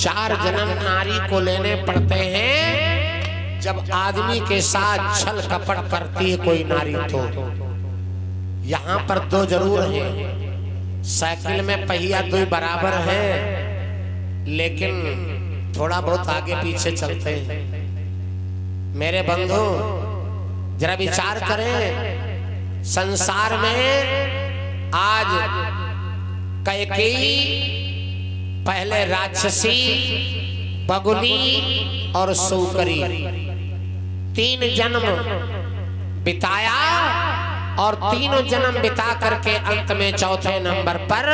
4 जन्म नारी को लेने पड़ते हैं जब आदमी के साथ छल कपट करती है कोई नारी। तो यहाँ पर 2 जरूर हैं। साइकिल में पहिया 2 बराबर है, लेकिन थोड़ा बहुत आगे पीछे चलते हैं। मेरे बंधु जरा विचार करें, संसार में आज कैकेयी पहले राक्षसी, बगुली और सूकरी 3 जन्म बिताया और तीनों जन्म बिता करके अंत में चौथे नंबर पर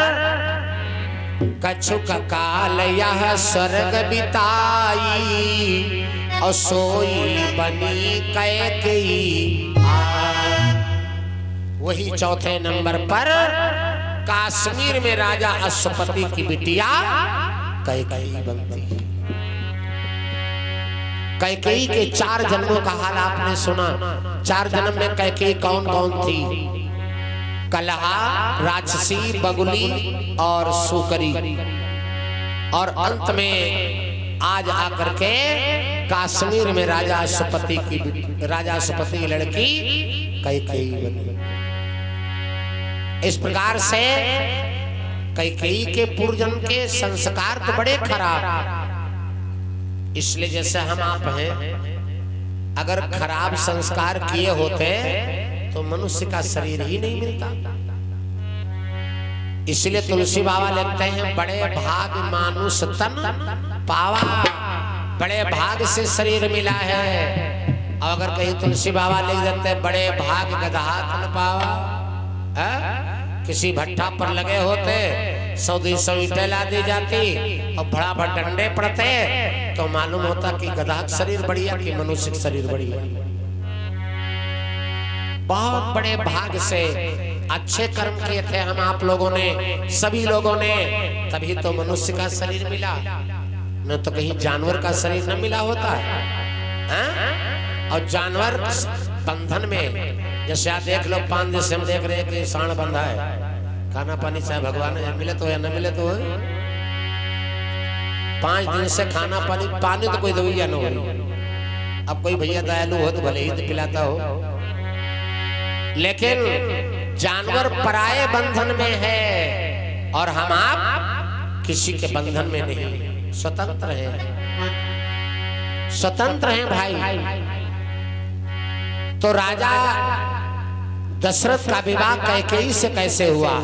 कछुक काल यह स्वर्ग बिताई और सोई बनी कैकेयी। वही चौथे नंबर पर कश्मीर में राजा अश्वपति की बिटिया कैकेयी बनती है। कैकेयी के 4 जन्मों का हाल आपने सुना। 4 जन्म में कैकेयी कौन कौन थी? कलहा, राक्षसी, बगुली और सूकरी। और अंत में आज आकर के कश्मीर में राजा अश्वपति की लड़की कैकेयी बनी। इस प्रकार से कैकेयी के पूर्वजन्म के संस्कार तो बड़े खराब। इसलिए जैसे हम आप हैं, अगर खराब संस्कार किए होते तो मनुष्य का शरीर ही नहीं मिलता। इसलिए तुलसी बाबा लिखते हैं, बड़े भाग मानुष तन पावा, बड़े भाग से शरीर मिला है। और अगर कहीं तुलसी बाबा लिख देते बड़े भाग गधा तन पावा, किसी भट्ठा पर लगे होते 100-200 ईंटें ला दी जाती और बड़ा डंडे पड़ते तो मालूम होता कि गधा का शरीर बढ़िया कि मनुष्य का शरीर बढ़िया। बहुत बड़े भाग से अच्छे कर्म किए थे हम आप लोगों ने, सभी लोगों ने, तभी तो मनुष्य का शरीर मिला, न तो कहीं जानवर का शरीर न मिला होता है। और जानवर बंधन में, जैसे आप देख लो 5 दिन से हम देख रहे हैं कि सांड बंधा है, खाना पानी चाहे भगवान ने मिले तो या न मिले तो 5 दिन से खाना पानी तो कोई दवाइया न हो। अब कोई भैया दयालु हो तो भले ही तो पिलाता हो, लेकिन जानवर पराये बंधन में है और हम आप किसी के बंधन में नहीं, स्वतंत्र हैं, स्वतंत्र हैं भाई। तो राजा दशरथ का विवाह कैकेयी से कैसे हुआ?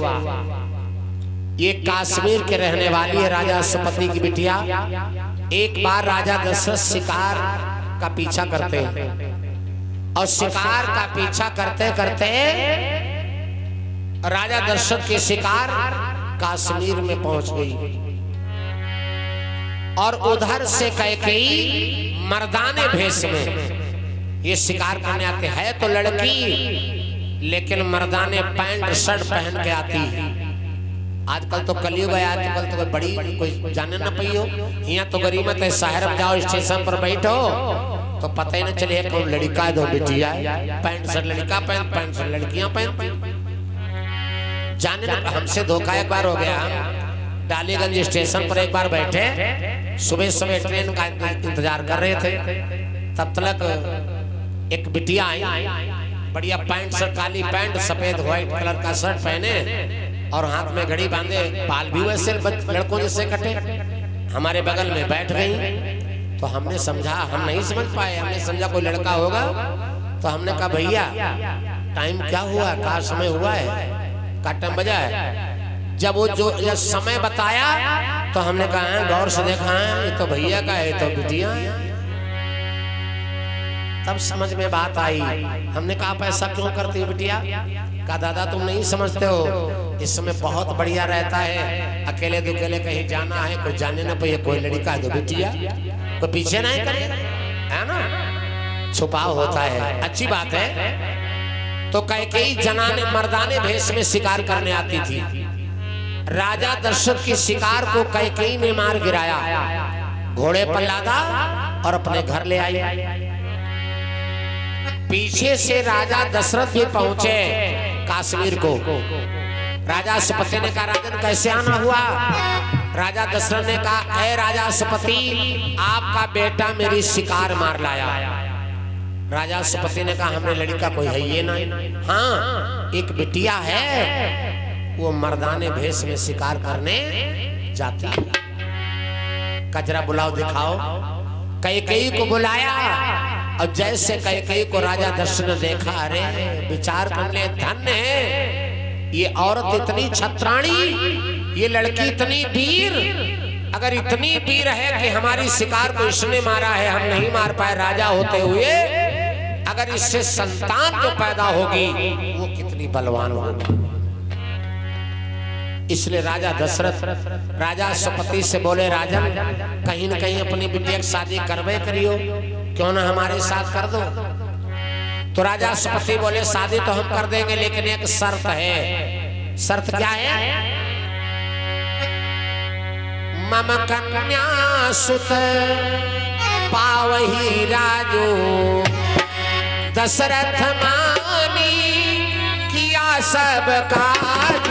ये कश्मीर के रहने वाली है राजा अश्वपति की बिटिया। एक बार राजा दशरथ शिकार का पीछा करते हैं और शिकार का पीछा करते करते राजा दशरथ की शिकार कश्मीर में पहुंच गई और उधर से कैकेयी मर्दाने भेष में ये शिकार करने आते हैं। तो लड़की लेकिन मर्दाने पैंट शर्ट पहन के आती है। आजकल तो कलयुग है, आजकल तो कोई बड़ी कोई जाने न पाई हो। यहाँ तो गरीबत है, शहर में जाओ स्टेशन पर बैठो तो पता ही न चले कौन लड़का है दो बिटिया है। पैंट शर्ट लड़का पहन, पैंट शर्ट लड़कियां पहन। जाने न, हमसे धोखा एक बार हो गया। डालीगंज स्टेशन पर एक बार बैठे, सुबह सुबह ट्रेन का इंतजार कर रहे थे, तब तक एक बिटिया आई, बढ़िया पैंट शर्ट, काली पैंट, सफेद व्हाइट कलर का शर्ट पहने और हाथ में घड़ी बांधे, बाल भी वैसे लड़कों जैसे कटे, हमारे बगल में बैठ गई। तो हमने समझा, हम नहीं समझ पाए, हमने समझा कोई लड़का होगा। तो हमने कहा भैया टाइम क्या हुआ, क्या समय हुआ है, क्या टाइम बजा है? जब वो जो समय बताया तो हमने कहा गौर से देखा है, ये तो भैया का है, तो बिटिया है। तब समझ में बात आई। हमने कहा आप ऐसा क्यों करती हो बिटिया? कहा दादा तुम नहीं समझते हो, इस समय बहुत बढ़िया रहता है, अकेले दुकेले कहीं जाना है, कोई जाने ना पाए, कोई लड़का है तो बिटिया, कोई पीछे नहीं करे, है ना, छुपाव होता है, अच्छी बात है। तो कैकेयी जनाने मर्दाने भेष में शिकार करने आती थी। राजा दशरथ की शिकार को कैकेयी ने मार गिराया, घोड़े पर लादा और अपने घर ले आई। पीछे से राजा दशरथ भी पहुंचे कश्मीर को। राजा अश्वपति ने कहा राजन कैसे आना हुआ? राजा दशरथ ने कहा, ऐ राजा सुपति, आपका बेटा मेरी शिकार मार लाया। राजा सुपति ने कहा, हमने लड़का कोई है ये नहीं। हाँ, एक बिटिया है, वो मर्दाने भेष में शिकार करने जाती है। कजरा बुलाओ, दिखाओ। कैकेयी को बुलाया और जैसे कैकेयी को राजा दशरथ ने देखा, अरे विचार करने धन्य है ये औरत, इतनी छत्राणी, ये लड़की इतनी वीर। अगर इतनी वीर है कि हमारी शिकार को इसने मारा है, हम नहीं मार पाए राजा होते हुए, अगर इससे संतान जो पैदा होगी वो कितनी बलवान होगी। इसलिए राजा दशरथ राजा सुपति से बोले, राजन कहीं न कहीं अपनी बिटिया की शादी करवे करियो, क्यों ना हमारे साथ कर दो। तो राजा सुपति बोले, शादी तो हम कर देंगे, लेकिन एक शर्त है। शर्त क्या है? मम कन्या सुत पावही राजो, दशरथ मानी किया सब काज।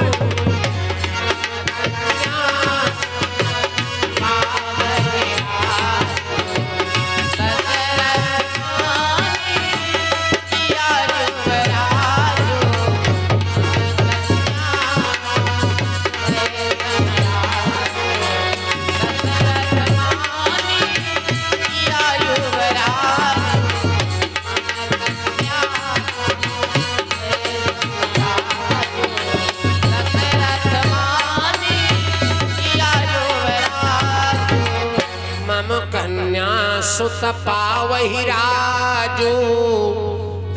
सुत पावही राजू।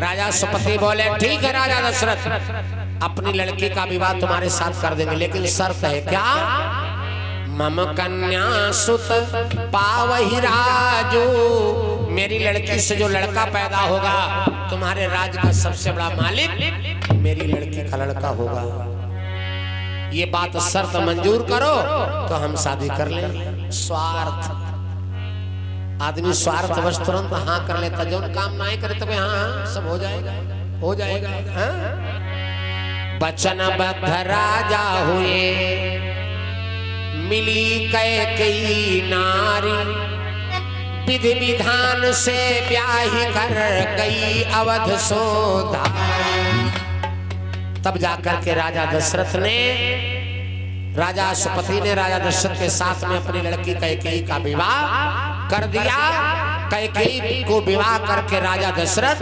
राजा सुपति बोले, ठीक है राजा दशरथ, अपनी लड़की का विवाह तुम्हारे साथ कर देंगे, लेकिन शर्त है। क्या? मम कन्या सुत पावही राजू, मेरी लड़की से जो लड़का पैदा होगा, तुम्हारे राज्य का सबसे बड़ा मालिक मेरी लड़की का लड़का होगा। ये बात शर्त मंजूर करो तो हम शादी कर लें। स्वार्थ, आदमी स्वार्थ वश तुरंत हाँ कर लेता, जो काम ना करे तो हाँ सब हो जाएगा, हो जाएगा। वचनबद्ध राजा हुए, मिली कैकेयी नारी, विधि विधान से ब्याह कर गई अवध सोधा। तब जाकर के राजा दशरथ ने, राजा सुपति ने राजा दशरथ के साथ में अपनी लड़की कैकेयी का विवाह कर दिया। कैकेयी को विवाह करके राजा दशरथ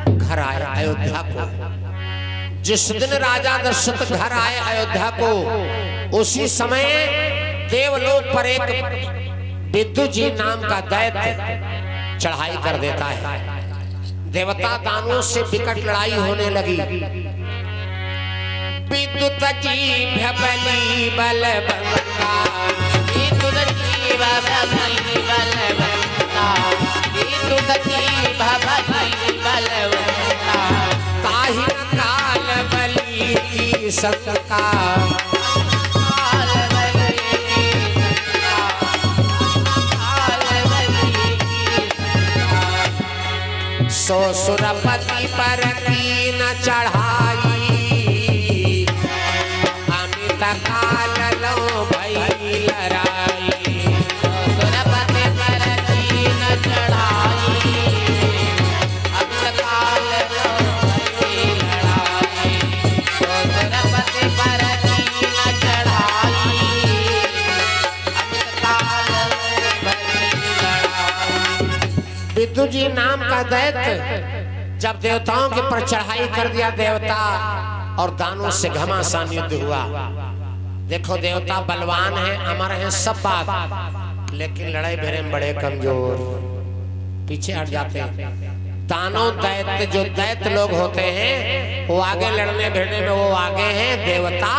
घर आए अयोध्या को। जिस दिन राजा दशरथ घर आए अयोध्या को, उसी समय देवलोक पर एक विद्युत जी नाम का दैत्य चढ़ाई कर देता है। देवता दानवों से विकट लड़ाई होने लगी। विद्युत जीभ बली बलवंता, विद्युत जीभ बली बलवंता, विद्युत जीभ बली बलवंता, ताहि काल बली की शंका, काल बली की शंका, काल बली की शंका। सो सुरपति पर की न चढ़ाई, काल लो भई लड़ाई। सुरपति पर कीन चढ़ाई, अब काल लो भई लड़ाई। सुरपति पर कीन चढ़ाई, अब काल लो भई लड़ाई। विद्युत जी नाम का दैत्य जब देवताओं के पर चढ़ाई कर दिया, देवता और दानों से घमासान युद्ध हुआ। देखो देवता बलवान है, अमर है, सब बात, लेकिन लड़ाई भिड़े में बड़े कमजोर, पीछे हट जाते हैं। दानव दैत्य, जो दैत्य लोग होते हैं, वो आगे लड़ने भिड़ने में वो आगे हैं। देवता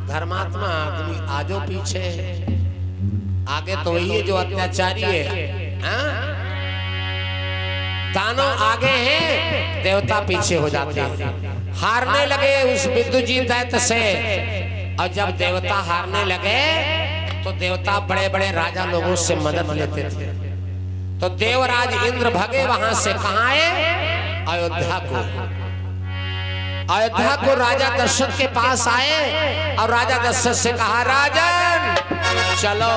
धर्मात्मा आदमी आजो पीछे है। आगे तो वही है जो अत्याचारी है, दानव आगे हैं, देवता पीछे हो जाते हैं। हारने लगे उस विद्युत जी दैत्य से, और जब देवता हारने लगे तो देवता बड़े बड़े राजा लोगों से मदद लेते थे। तो देवराज इंद्र भगे वहां से, कहां आए? अयोध्या को। अयोध्या को राजा दशरथ के पास आए और राजा दशरथ से कहा, राजन चलो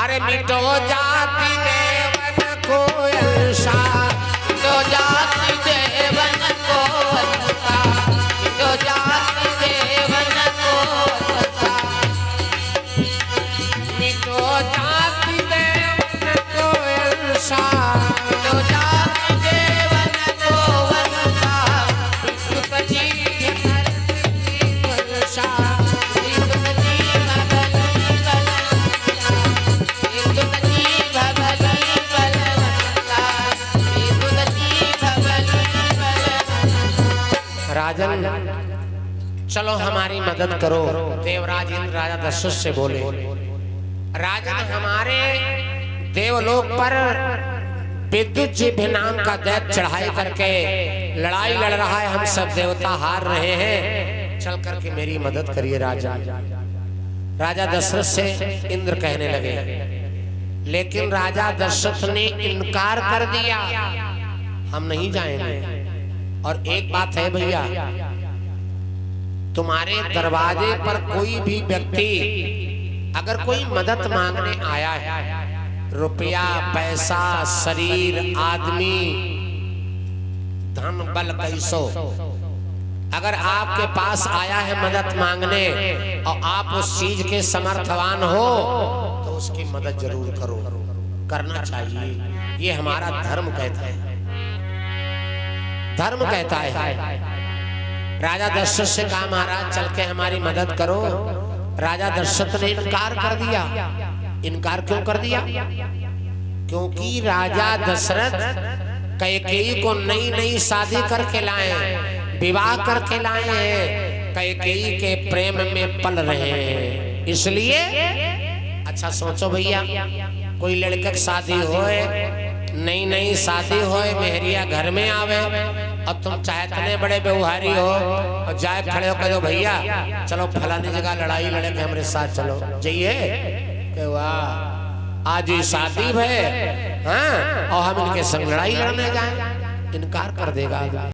अरे मिटो जाति देवन को अंशा, मिटो जाति देवन को अंशा, मिटो जाति देवन को अंशा, मिटो जाति देवन को अंशा, मिटो जाति देवन को अंशा, विष्णु जी अंशा राजन चलो हमारी मदद करो। देवराज इंद्र राजा दशरथ से बोले, राजन हमारे देवलोक पर विद्युत जी भी नाम का दैत्य चढ़ाई करके लड़ाई लड़ रहा है, हम सब देवता हार रहे हैं, चल करके मेरी मदद करिए राजा। राजा दशरथ से इंद्र कहने लगे, लेकिन राजा दशरथ ने इनकार कर दिया, हम नहीं जाएंगे। और एक बात है भैया, तुम्हारे दरवाजे पर कोई भी व्यक्ति अगर कोई मदद मांगने आया है, रुपया पैसा शरीर आदमी धन बल पैसो, अगर आपके पास आया है मदद मांगने और आप उस चीज के समर्थवान हो तो उसकी मदद जरूर करो, करना चाहिए। ये हमारा धर्म कहता है, धर्म कहता है। राजा दशरथ से कहा, महाराज चल के हमारी मदद करो। राजा दशरथ ने इनकार कर दिया। इनकार क्यों कर दिया? क्योंकि राजा दशरथ कैकेयी को नई नई शादी करके लाए, विवाह करके लाए हैं, कैकेयी के प्रेम में पल रहे हैं। इसलिए अच्छा सोचो भैया, कोई लड़के की शादी होए, नई नई शादी होए, मेहरिया घर में आवे और तुम चाहे इतने बड़े व्यवहारी हो और जाए खड़े हो कहो भैया चलो फलानी जगह लड़ाई लड़े के हमारे साथ चलो, जाइए कि वाह आज ही शादी है हाँ और हम इनके संग लड़ाई लड़ने जाए, इनकार कर देगा।